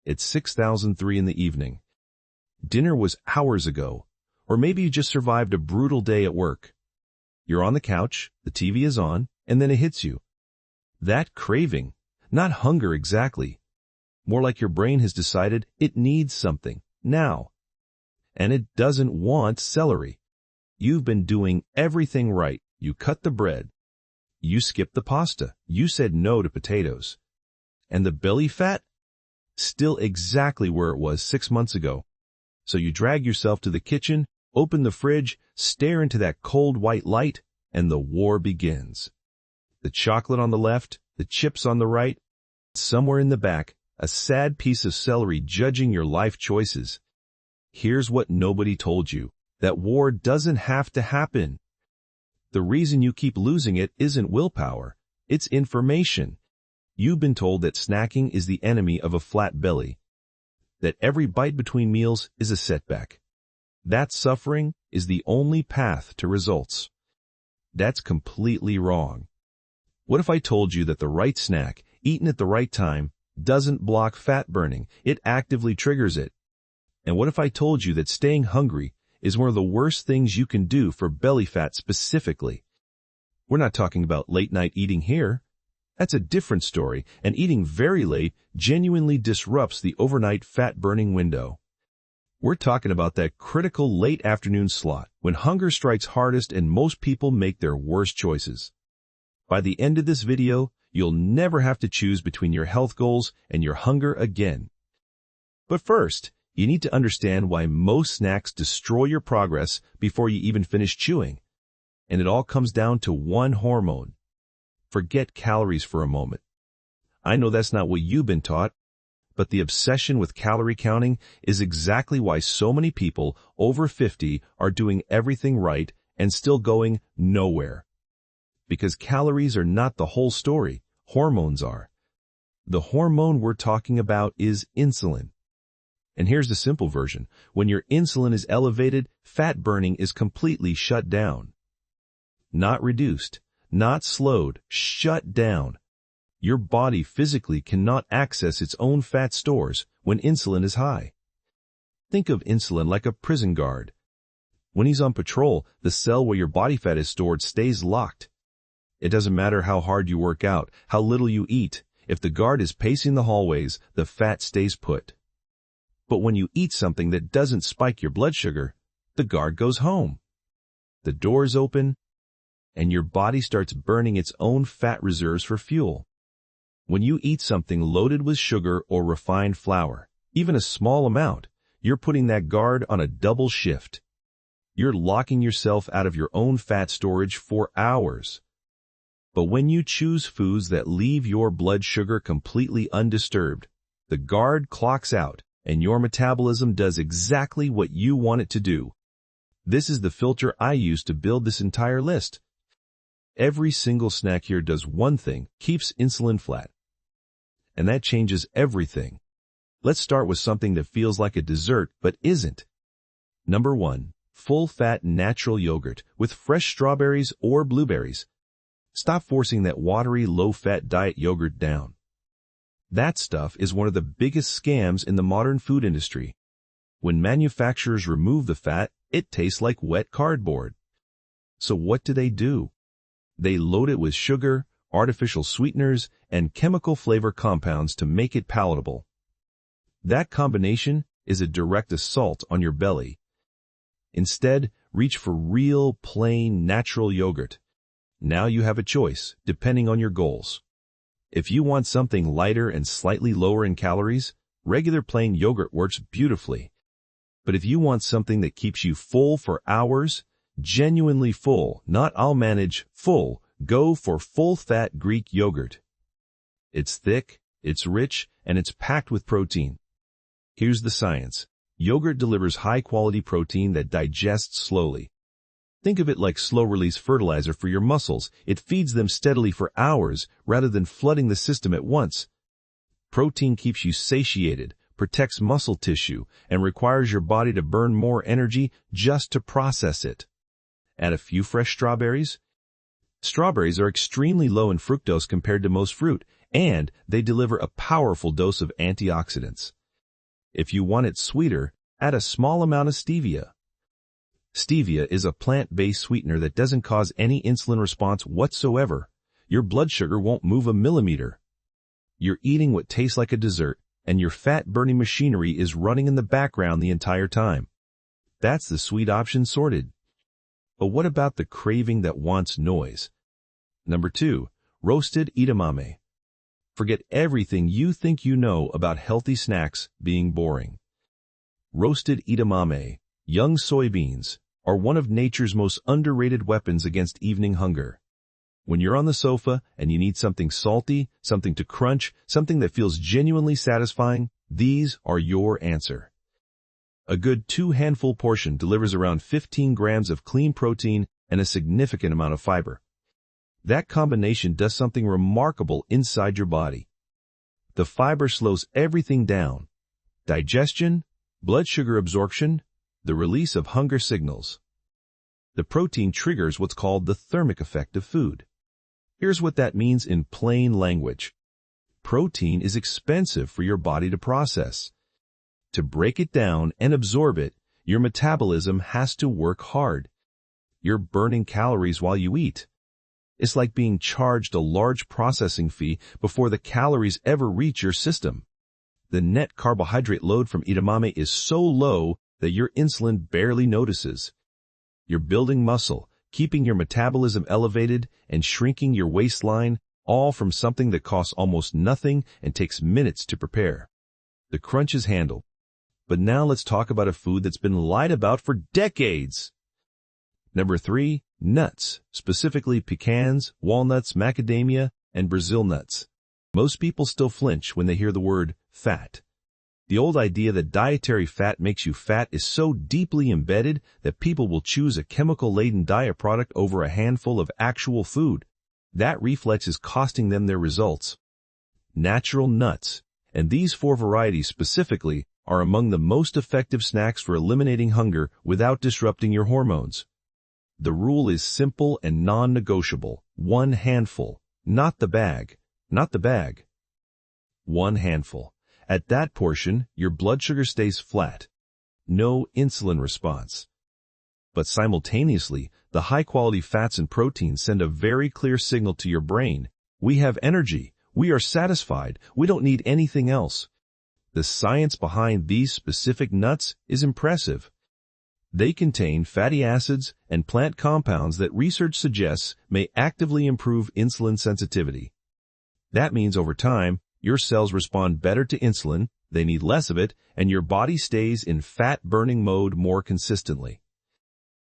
It's 6,003 in the evening. Dinner was hours ago, or maybe you just survived a brutal day at work. You're on the couch, the TV is on, and then it hits you. That craving, not hunger exactly. More like your brain has decided it needs something, now. And it doesn't want celery. You've been doing everything right. You cut the bread. You skipped the pasta. You said no to potatoes. And the belly fat? Still exactly where it was 6 months ago. So you drag yourself to the kitchen, open the fridge, stare into that cold white light, and the war begins. The chocolate on the left, the chips on the right. Somewhere in the back, a sad piece of celery judging your life choices. Here's what nobody told you. That war doesn't have to happen. The reason you keep losing it isn't willpower. It's information. You've been told that snacking is the enemy of a flat belly. That every bite between meals is a setback. That suffering is the only path to results. That's completely wrong. What if I told you that the right snack, eaten at the right time, doesn't block fat burning, it actively triggers it? And what if I told you that staying hungry is one of the worst things you can do for belly fat specifically? We're not talking about late-night eating here. That's a different story, and eating very late genuinely disrupts the overnight fat-burning window. We're talking about that critical late afternoon slot when hunger strikes hardest and most people make their worst choices. By the end of this video, you'll never have to choose between your health goals and your hunger again. But first, you need to understand why most snacks destroy your progress before you even finish chewing. And it all comes down to one hormone. Forget calories for a moment. I know that's not what you've been taught, but the obsession with calorie counting is exactly why so many people over 50 are doing everything right and still going nowhere. Because calories are not the whole story, hormones are. The hormone we're talking about is insulin. And here's the simple version. When your insulin is elevated, fat burning is completely shut down. Not reduced, not slowed, shut down. Your body physically cannot access its own fat stores when insulin is high. Think of insulin like a prison guard. When he's on patrol, the cell where your body fat is stored stays locked. It doesn't matter how hard you work out, how little you eat. If the guard is pacing the hallways, the fat stays put. But when you eat something that doesn't spike your blood sugar, the guard goes home. The doors open, and your body starts burning its own fat reserves for fuel. When you eat something loaded with sugar or refined flour, even a small amount, you're putting that guard on a double shift. You're locking yourself out of your own fat storage for hours. But when you choose foods that leave your blood sugar completely undisturbed, the guard clocks out, and your metabolism does exactly what you want it to do. This is the filter I use to build this entire list. Every single snack here does one thing, keeps insulin flat. And that changes everything. Let's start with something that feels like a dessert but isn't. Number 1, full-fat natural yogurt with fresh strawberries or blueberries. Stop forcing that watery, low-fat diet yogurt down. That stuff is one of the biggest scams in the modern food industry. When manufacturers remove the fat, it tastes like wet cardboard. So what do? They load it with sugar, artificial sweeteners, and chemical flavor compounds to make it palatable. That combination is a direct assault on your belly. Instead, reach for real, plain, natural yogurt. Now you have a choice, depending on your goals. If you want something lighter and slightly lower in calories, regular plain yogurt works beautifully. But if you want something that keeps you full for hours, genuinely full, not I'll manage, full, go for full-fat Greek yogurt. It's thick, it's rich, and it's packed with protein. Here's the science. Yogurt delivers high-quality protein that digests slowly. Think of it like slow-release fertilizer for your muscles. It feeds them steadily for hours rather than flooding the system at once. Protein keeps you satiated, protects muscle tissue, and requires your body to burn more energy just to process it. Add a few fresh strawberries. Strawberries are extremely low in fructose compared to most fruit, and they deliver a powerful dose of antioxidants. If you want it sweeter, add a small amount of stevia. Stevia is a plant-based sweetener that doesn't cause any insulin response whatsoever. Your blood sugar won't move a millimeter. You're eating what tastes like a dessert, and your fat-burning machinery is running in the background the entire time. That's the sweet option sorted. But what about the craving that wants noise? Number 2, roasted edamame. Forget everything you think you know about healthy snacks being boring. Roasted edamame, young soybeans, are one of nature's most underrated weapons against evening hunger. When you're on the sofa and you need something salty, something to crunch, something that feels genuinely satisfying, these are your answer. A good 2-handful portion delivers around 15 grams of clean protein and a significant amount of fiber. That combination does something remarkable inside your body. The fiber slows everything down: digestion, blood sugar absorption, the release of hunger signals. The protein triggers what's called the thermic effect of food. Here's what that means in plain language. Protein is expensive for your body to process. To break it down and absorb it, your metabolism has to work hard. You're burning calories while you eat. It's like being charged a large processing fee before the calories ever reach your system. The net carbohydrate load from edamame is so low that your insulin barely notices. You're building muscle, keeping your metabolism elevated, and shrinking your waistline, all from something that costs almost nothing and takes minutes to prepare. The crunch is handled. But now let's talk about a food that's been lied about for decades. Number 3, nuts, specifically pecans, walnuts, macadamia, and Brazil nuts. Most people still flinch when they hear the word fat. The old idea that dietary fat makes you fat is so deeply embedded that people will choose a chemical-laden diet product over a handful of actual food. That reflex is costing them their results. Natural nuts, and these 4 varieties specifically, are among the most effective snacks for eliminating hunger without disrupting your hormones. The rule is simple and non-negotiable: 1 handful, not the bag, not the bag. 1 handful. At that portion, your blood sugar stays flat. No insulin response. But simultaneously, the high-quality fats and proteins send a very clear signal to your brain: we have energy, we are satisfied, we don't need anything else. The science behind these specific nuts is impressive. They contain fatty acids and plant compounds that research suggests may actively improve insulin sensitivity. That means over time, your cells respond better to insulin, they need less of it, and your body stays in fat-burning mode more consistently.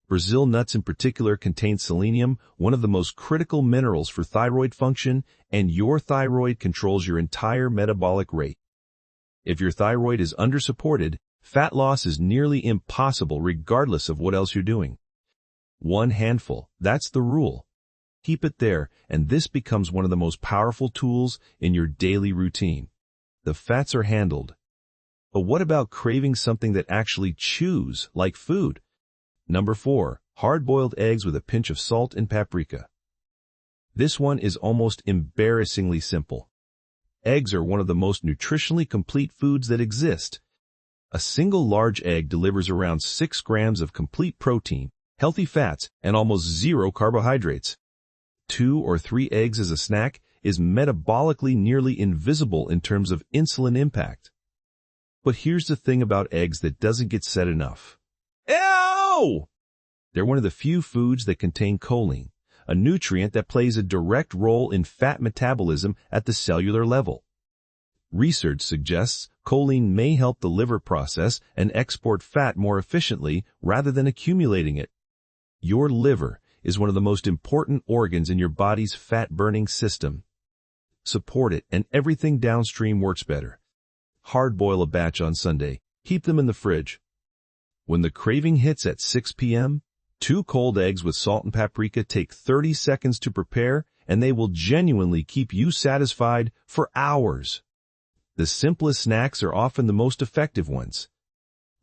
Brazil nuts in particular contain selenium, one of the most critical minerals for thyroid function, and your thyroid controls your entire metabolic rate. If your thyroid is undersupported, fat loss is nearly impossible regardless of what else you're doing. 1 handful, that's the rule. Keep it there, and this becomes one of the most powerful tools in your daily routine. The fats are handled. But what about craving something that actually chews like food? Number 4, hard-boiled eggs with a pinch of salt and paprika. This one is almost embarrassingly simple. Eggs are one of the most nutritionally complete foods that exist. A single large egg delivers around 6 grams of complete protein, healthy fats, and almost 0 carbohydrates. 2 or 3 eggs as a snack is metabolically nearly invisible in terms of insulin impact. But here's the thing about eggs that doesn't get said enough. Ew! They're one of the few foods that contain choline, a nutrient that plays a direct role in fat metabolism at the cellular level. Research suggests choline may help the liver process and export fat more efficiently rather than accumulating it. Your liver is one of the most important organs in your body's fat-burning system. Support it, and everything downstream works better. Hard-boil a batch on Sunday. Keep them in the fridge. When the craving hits at 6 p.m., 2 cold eggs with salt and paprika take 30 seconds to prepare, and they will genuinely keep you satisfied for hours. The simplest snacks are often the most effective ones.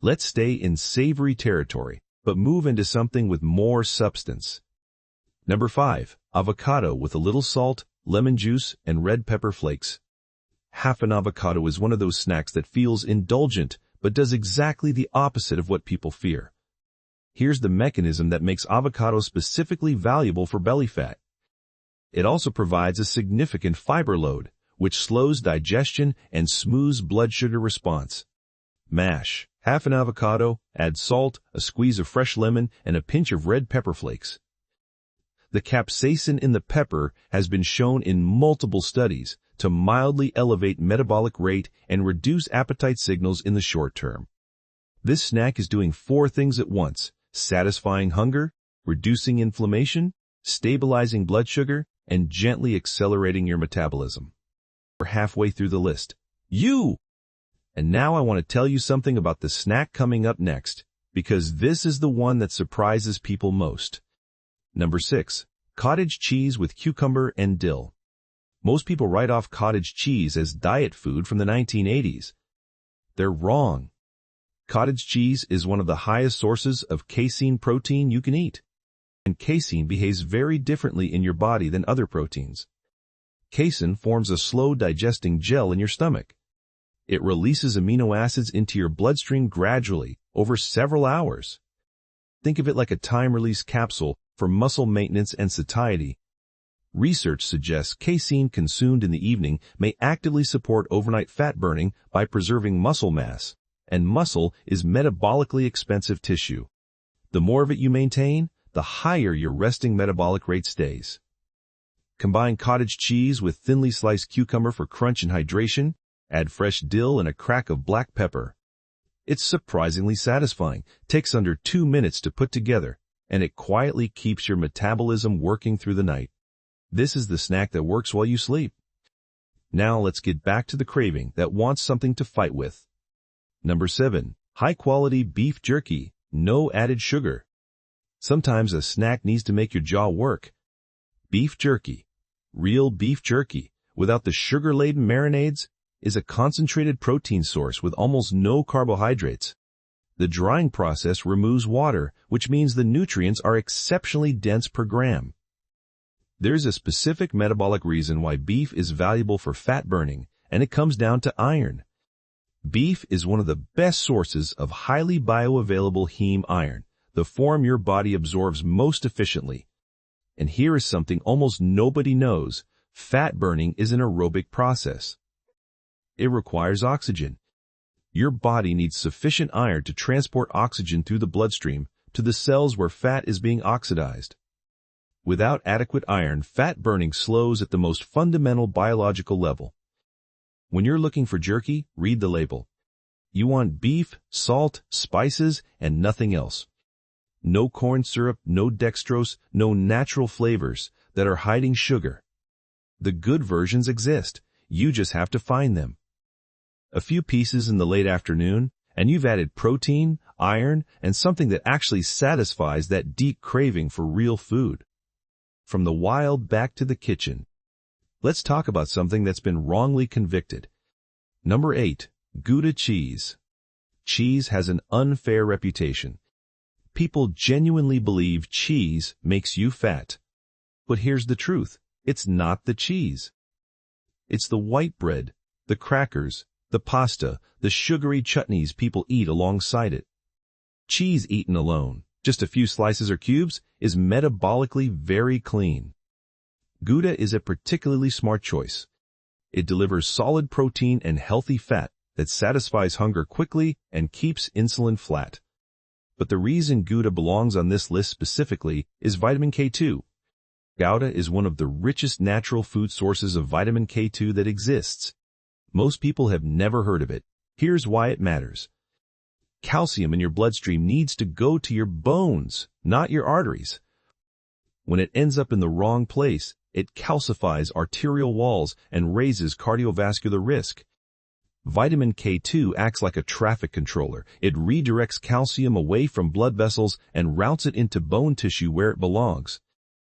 Let's stay in savory territory, but move into something with more substance. Number 5, avocado with a little salt, lemon juice, and red pepper flakes. Half an avocado is one of those snacks that feels indulgent, but does exactly the opposite of what people fear. Here's the mechanism that makes avocado specifically valuable for belly fat. It also provides a significant fiber load, which slows digestion and smooths blood sugar response. Mash half an avocado, add salt, a squeeze of fresh lemon, and a pinch of red pepper flakes. The capsaicin in the pepper has been shown in multiple studies to mildly elevate metabolic rate and reduce appetite signals in the short term. This snack is doing 4 things at once: satisfying hunger, reducing inflammation, stabilizing blood sugar, and gently accelerating your metabolism. We're halfway through the list. And now I want to tell you something about the snack coming up next, because this is the one that surprises people most. Number 6. Cottage cheese with cucumber and dill. Most people write off cottage cheese as diet food from the 1980s. They're wrong. Cottage cheese is one of the highest sources of casein protein you can eat. And casein behaves very differently in your body than other proteins. Casein forms a slow-digesting gel in your stomach. It releases amino acids into your bloodstream gradually over several hours. Think of it like a time-release capsule for muscle maintenance and satiety. Research suggests casein consumed in the evening may actively support overnight fat burning by preserving muscle mass, and muscle is metabolically expensive tissue. The more of it you maintain, the higher your resting metabolic rate stays. Combine cottage cheese with thinly sliced cucumber for crunch and hydration. Add fresh dill and a crack of black pepper. It's surprisingly satisfying, takes under 2 minutes to put together, and it quietly keeps your metabolism working through the night. This is the snack that works while you sleep. Now let's get back to the craving that wants something to fight with. Number 7. High-quality beef jerky, no added sugar. Sometimes a snack needs to make your jaw work. Beef jerky, real beef jerky, without the sugar-laden marinades, is a concentrated protein source with almost no carbohydrates. The drying process removes water, which means the nutrients are exceptionally dense per gram. There's a specific metabolic reason why beef is valuable for fat burning, and it comes down to iron. Beef is one of the best sources of highly bioavailable heme iron, the form your body absorbs most efficiently. And here is something almost nobody knows: fat burning is an aerobic process. It requires oxygen. Your body needs sufficient iron to transport oxygen through the bloodstream to the cells where fat is being oxidized. Without adequate iron, fat burning slows at the most fundamental biological level. When you're looking for jerky, read the label. You want beef, salt, spices, and nothing else. No corn syrup, no dextrose, no natural flavors that are hiding sugar. The good versions exist. You just have to find them. A few pieces in the late afternoon, and you've added protein, iron, and something that actually satisfies that deep craving for real food. From the wild back to the kitchen. Let's talk about something that's been wrongly convicted. Number 8. Gouda cheese. Cheese has an unfair reputation. People genuinely believe cheese makes you fat. But here's the truth. It's not the cheese. It's the white bread, the crackers, the pasta, the sugary chutneys people eat alongside it. Cheese eaten alone, just a few slices or cubes, is metabolically very clean. Gouda is a particularly smart choice. It delivers solid protein and healthy fat that satisfies hunger quickly and keeps insulin flat. But the reason Gouda belongs on this list specifically is vitamin K2. Gouda is one of the richest natural food sources of vitamin K2 that exists. Most people have never heard of it. Here's why it matters. Calcium in your bloodstream needs to go to your bones, not your arteries. When it ends up in the wrong place, it calcifies arterial walls and raises cardiovascular risk. Vitamin K2 acts like a traffic controller. It redirects calcium away from blood vessels and routes it into bone tissue where it belongs.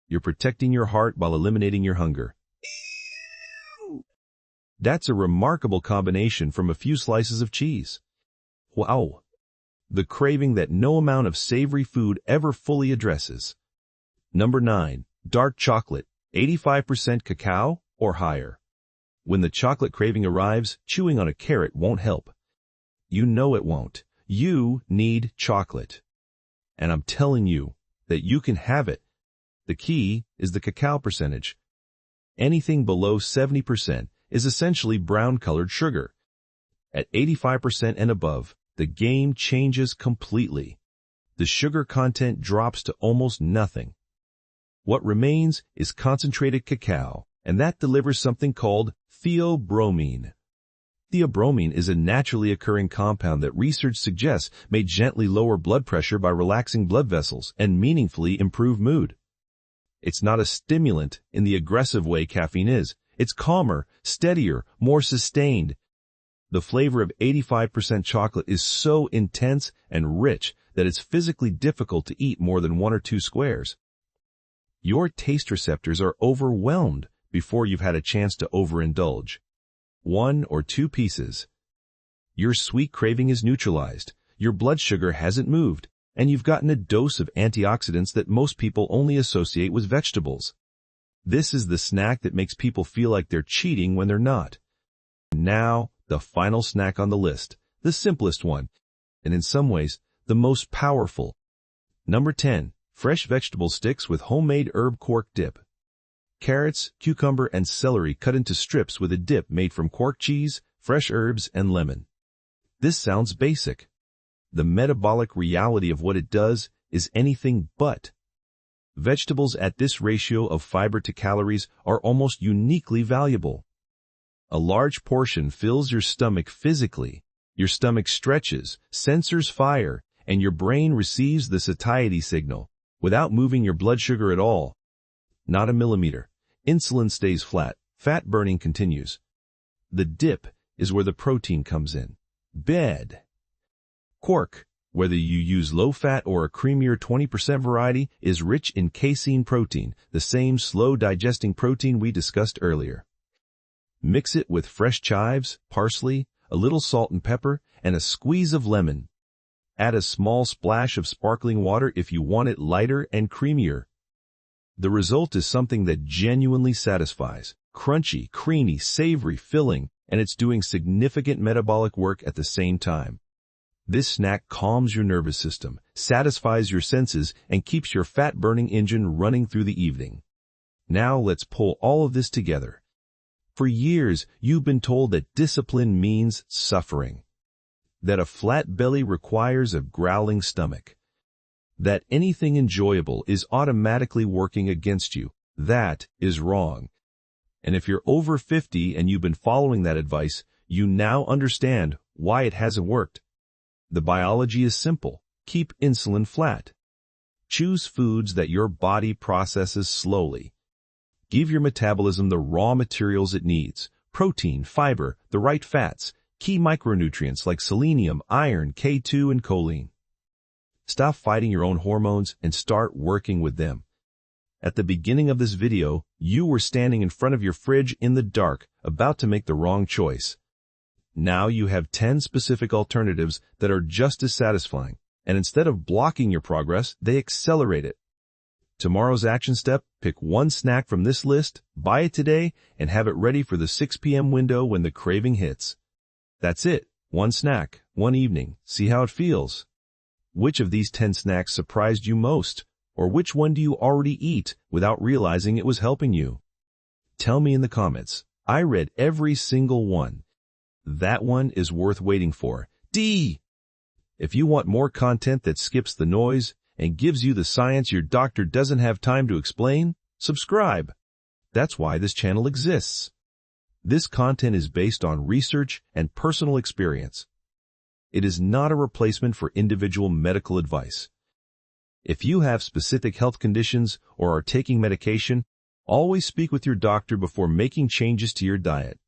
You're protecting your heart while eliminating your hunger. That's a remarkable combination from a few slices of cheese. Wow! The craving that no amount of savory food ever fully addresses. Number 9. Dark chocolate, 85% cacao or higher. When the chocolate craving arrives, chewing on a carrot won't help. You know it won't. You need chocolate. And I'm telling you that you can have it. The key is the cacao percentage. Anything below 70% is essentially brown-colored sugar. At 85% and above, the game changes completely. The sugar content drops to almost nothing. What remains is concentrated cacao, and that delivers something called theobromine. Theobromine is a naturally occurring compound that research suggests may gently lower blood pressure by relaxing blood vessels and meaningfully improve mood. It's not a stimulant in the aggressive way caffeine is. It's calmer, steadier, more sustained. The flavor of 85% chocolate is so intense and rich that it's physically difficult to eat more than 1 or 2 squares. Your taste receptors are overwhelmed before you've had a chance to overindulge. 1 or 2 pieces. Your sweet craving is neutralized, your blood sugar hasn't moved, and you've gotten a dose of antioxidants that most people only associate with vegetables. This is the snack that makes people feel like they're cheating when they're not. Now, the final snack on the list, the simplest one, and in some ways, the most powerful. Number 10, fresh vegetable sticks with homemade herb quark dip. Carrots, cucumber, and celery cut into strips with a dip made from quark cheese, fresh herbs, and lemon. This sounds basic. The metabolic reality of what it does is anything but. Vegetables at this ratio of fiber to calories are almost uniquely valuable. A large portion fills your stomach physically. Your stomach stretches, sensors fire, and your brain receives the satiety signal without moving your blood sugar at all. Not a millimeter. Insulin stays flat. Fat burning continues. The dip is where the protein comes in. Bed. Quark, whether you use low-fat or a creamier 20% variety, is rich in casein protein, the same slow-digesting protein we discussed earlier. Mix it with fresh chives, parsley, a little salt and pepper, and a squeeze of lemon. Add a small splash of sparkling water if you want it lighter and creamier. The result is something that genuinely satisfies, crunchy, creamy, savory, filling, and it's doing significant metabolic work at the same time. This snack calms your nervous system, satisfies your senses, and keeps your fat-burning engine running through the evening. Now let's pull all of this together. For years, you've been told that discipline means suffering, that a flat belly requires a growling stomach, that anything enjoyable is automatically working against you. That is wrong. And if you're over 50 and you've been following that advice, you now understand why it hasn't worked. The biology is simple. Keep insulin flat. Choose foods that your body processes slowly. Give your metabolism the raw materials it needs: protein, fiber, the right fats, key micronutrients like selenium, iron, K2, and choline. Stop fighting your own hormones and start working with them. At the beginning of this video, you were standing in front of your fridge in the dark, about to make the wrong choice. Now you have 10 specific alternatives that are just as satisfying, and instead of blocking your progress, they accelerate it. Tomorrow's action step: pick one snack from this list, buy it today, and have it ready for the 6 p.m. window when the craving hits. That's it. One snack, one evening. See how it feels. Which of these 10 snacks surprised you most? Or which one do you already eat without realizing it was helping you? Tell me in the comments. I read every single one. That one is worth waiting for. D! If you want more content that skips the noise and gives you the science your doctor doesn't have time to explain, subscribe. That's why this channel exists. This content is based on research and personal experience. It is not a replacement for individual medical advice. If you have specific health conditions or are taking medication, always speak with your doctor before making changes to your diet.